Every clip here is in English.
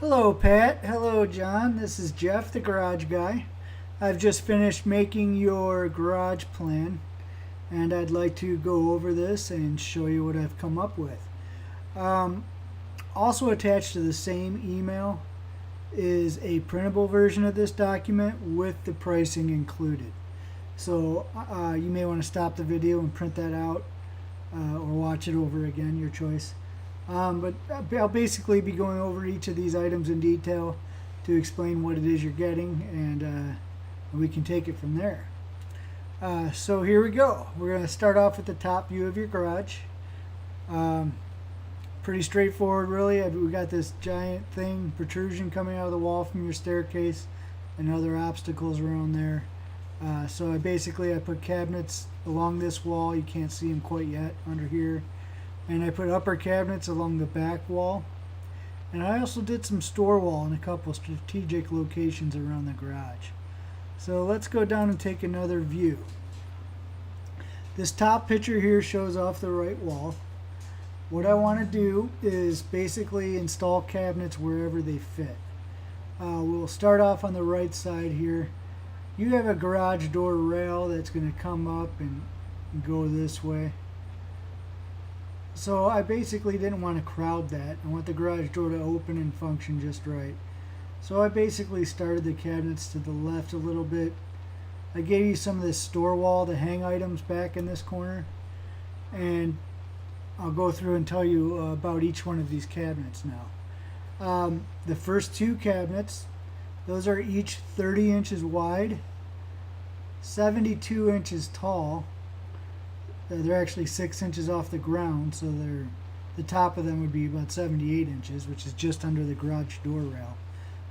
Hello, Pat. Hello, John. This is Jeff, the garage guy. I've just finished making your garage plan, and I'd like to go over this and show you what I've come up with. Um, Also attached to the same email is a printable version of this document with the pricing included. So you may want to stop the video and print that out or watch it over again, your choice. But I'll basically be going over each of these items in detail to explain what it is you're getting, and we can take it from there. So here we go. We're going to start off with the top view of your garage. Pretty straightforward, really. We got this giant thing, protrusion coming out of the wall from your staircase, and other obstacles around there. So I put cabinets along this wall. You can't see them quite yet under here. And I put upper cabinets along the back wall. And I also did some store wall in a couple strategic locations around the garage. So let's go down and take another view. This top picture here shows off the right wall. What I want to do is basically install cabinets wherever they fit. We'll start off on the right side here. You have a garage door rail that's going to come up and go this way. So I basically didn't want to crowd that. I want the garage door to open and function just right. So I basically started the cabinets to the left a little bit. I gave you some of this store wall to hang items back in this corner. And I'll go through and tell you about each one of these cabinets now. The first two cabinets, those are each 30 inches wide, 72 inches tall. They're actually 6 inches off the ground, so the top of them would be about 78 inches, which is just under the garage door rail.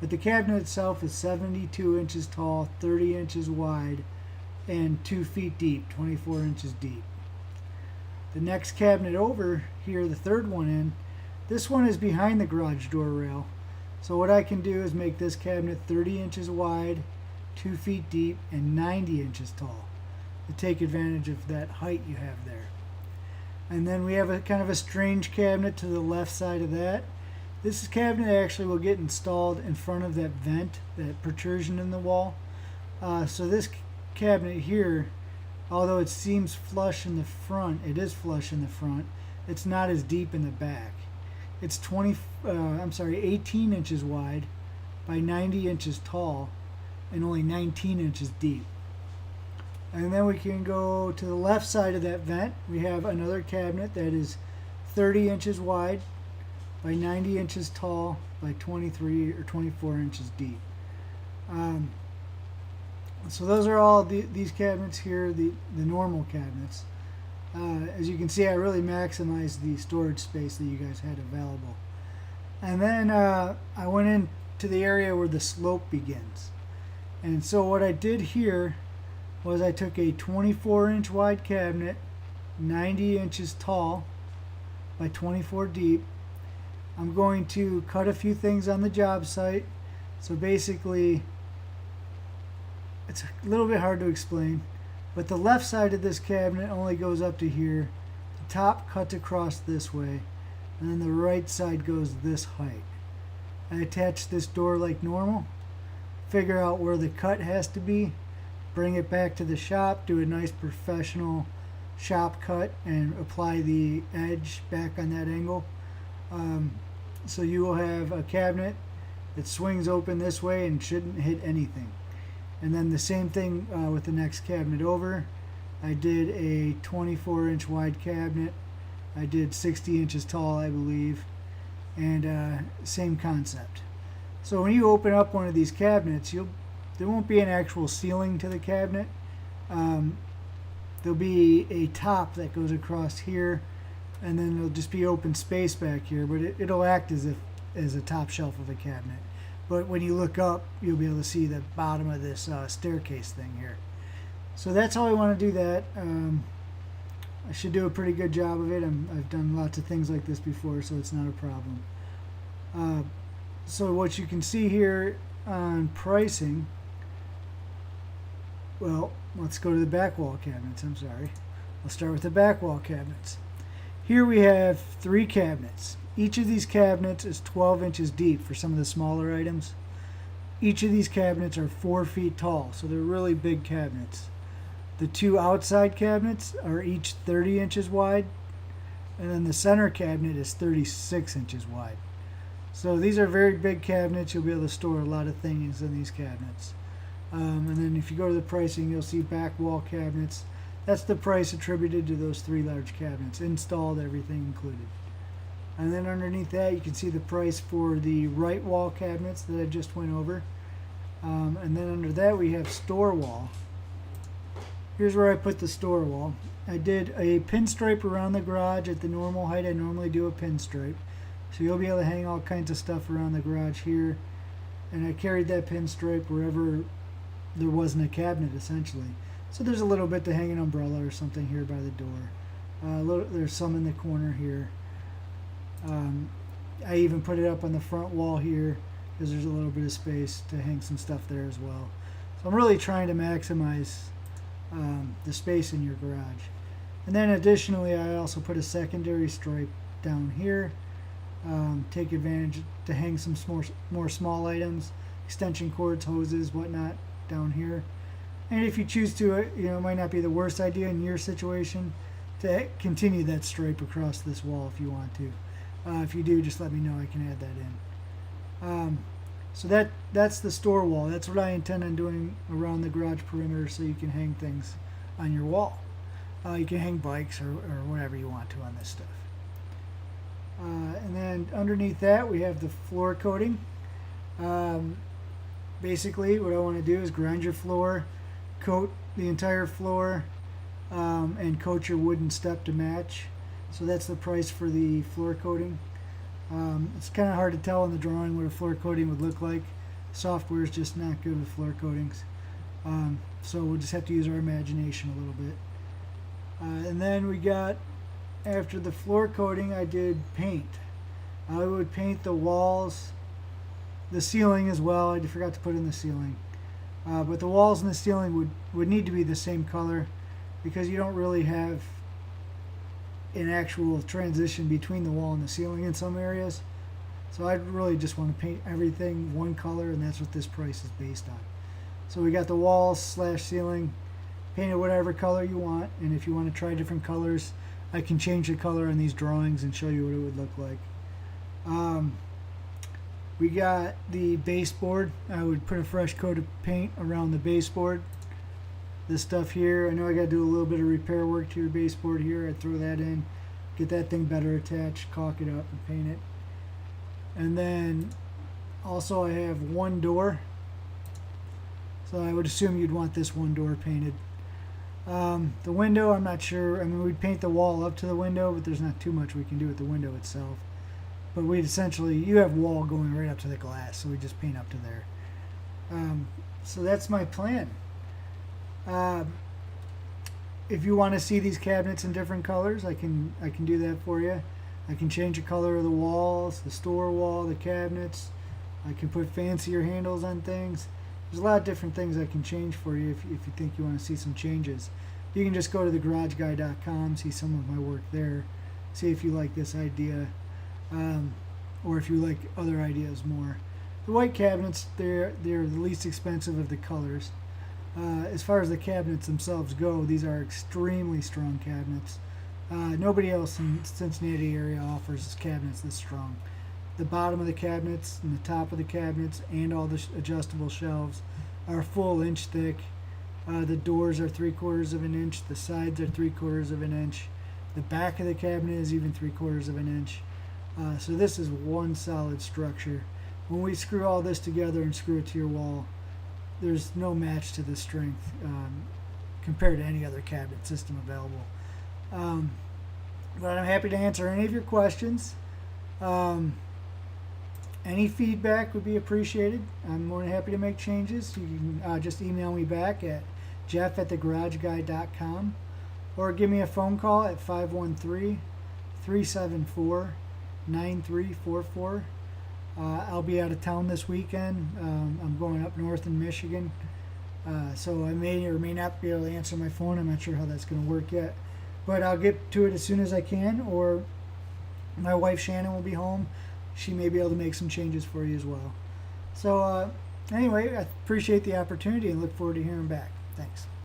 But the cabinet itself is 72 inches tall, 30 inches wide, and 2 feet deep, 24 inches deep. The next cabinet over here, the third one in, this one is behind the garage door rail. So what I can do is make this cabinet 30 inches wide, 2 feet deep, and 90 inches tall, to take advantage of that height you have there. And then we have a kind of a strange cabinet to the left side of that. This cabinet actually will get installed in front of that vent, that protrusion in the wall. So this cabinet here, although it seems flush in the front, it is flush in the front. It's not as deep in the back. It's 18 inches wide by 90 inches tall and only 19 inches deep. And then we can go to the left side of that vent. We have another cabinet that is 30 inches wide by 90 inches tall by 23 or 24 inches deep. So those are all these cabinets here, the normal cabinets. As you can see, I really maximized the storage space that you guys had available. And then I went into the area where the slope begins. And so what I did here was I took a 24 inch wide cabinet, 90 inches tall by 24 deep. I'm going to cut a few things on the job site. So basically, it's a little bit hard to explain, but the left side of this cabinet only goes up to here. The top cuts across this way, and then the right side goes this height. I attach this door like normal, figure out where the cut has to be, bring it back to the shop, do a nice professional shop cut, and apply the edge back on that angle. So you will have a cabinet that swings open this way and shouldn't hit anything. And then the same thing with the next cabinet over. I did a 24 inch wide cabinet. I did 60 inches tall, I believe. And same concept. So when you open up one of these cabinets, there won't be an actual ceiling to the cabinet. There'll be a top that goes across here, and then there'll just be open space back here, but it'll act as a top shelf of a cabinet. But when you look up, you'll be able to see the bottom of this staircase thing here. So that's how I want to do that. I should do a pretty good job of it. I've done lots of things like this before, so it's not a problem. So what you can see here on pricing, well, let's go to the back wall cabinets. I'll start with the back wall cabinets. Here we have 3 cabinets. Each of these cabinets is 12 inches deep for some of the smaller items. Each of these cabinets are 4 feet tall, so they're really big cabinets. The two outside cabinets are each 30 inches wide, and then the center cabinet is 36 inches wide. So these are very big cabinets. You'll be able to store a lot of things in these cabinets. And then if you go to the pricing, you'll see back wall cabinets. That's the price attributed to those 3 large cabinets, installed, everything included. And then underneath that, you can see the price for the right wall cabinets that I just went over. And then under that, we have store wall. Here's where I put the store wall. I did a pinstripe around the garage at the normal height I normally do a pinstripe. So you'll be able to hang all kinds of stuff around the garage here. And I carried that pinstripe wherever there wasn't a cabinet, essentially. So there's a little bit to hang an umbrella or something here by the door. There's some in the corner here. I even put it up on the front wall here because there's a little bit of space to hang some stuff there as well. So I'm really trying to maximize the space in your garage. And then additionally, I also put a secondary stripe down here. Take advantage to hang some more small items, extension cords, hoses, whatnot down here. And if you choose to, it might not be the worst idea in your situation to continue that stripe across this wall if you want to. If you do, just let me know. I can add that in. So that's the store wall. That's what I intend on doing around the garage perimeter, so you can hang things on your wall. You can hang bikes or whatever you want to on this stuff. And then underneath that, we have the floor coating. Basically, what I want to do is grind your floor, coat the entire floor, and coat your wooden step to match. So that's the price for the floor coating. It's kind of hard to tell in the drawing what a floor coating would look like. Software is just not good with floor coatings. So we'll just have to use our imagination a little bit. And then we got, after the floor coating, I did paint. I would paint the walls, the ceiling as well. I forgot to put in the ceiling. But the walls and the ceiling would need to be the same color, because you don't really have an actual transition between the wall and the ceiling in some areas. So I really just want to paint everything one color, and that's what this price is based on. So we got the walls / ceiling painted whatever color you want, and if you want to try different colors, I can change the color on these drawings and show you what it would look like. We got the baseboard. I would put a fresh coat of paint around the baseboard. This stuff here, I know I got to do a little bit of repair work to your baseboard here. I'd throw that in, get that thing better attached, caulk it up, and paint it. And then also I have one door. So I would assume you'd want this one door painted. The window, I'm not sure. I mean, we'd paint the wall up to the window, but there's not too much we can do with the window itself. But we'd essentially, you have wall going right up to the glass, so we just paint up to there. So that's my plan. If you want to see these cabinets in different colors, I can do that for you. I can change the color of the walls, the store wall, the cabinets. I can put fancier handles on things. There's a lot of different things I can change for you if you think you want to see some changes. You can just go to thegarageguy.com, see some of my work there, see if you like this idea, or if you like other ideas more. The white cabinets, they're the least expensive of the colors. As far as the cabinets themselves go, these are extremely strong cabinets. Nobody else in the Cincinnati area offers cabinets this strong. The bottom of the cabinets and the top of the cabinets and all the adjustable shelves are full inch thick. The doors are 3/4 of an inch. The sides are 3/4 of an inch. The back of the cabinet is even 3/4 of an inch. So this is one solid structure. When we screw all this together and screw it to your wall, there's no match to the strength compared to any other cabinet system available. But I'm happy to answer any of your questions. Any feedback would be appreciated. I'm more than happy to make changes. You can just email me back at jeff@thegarageguy.com, or give me a phone call at 513-374-9344. I'll be out of town this weekend. I'm going up north in Michigan, so I may or may not be able to answer my phone. I'm not sure how that's going to work yet, but I'll get to it as soon as I can, or My wife Shannon will be home. She may be able to make some changes for you as well. So anyway, I appreciate the opportunity and look forward to hearing back. Thanks.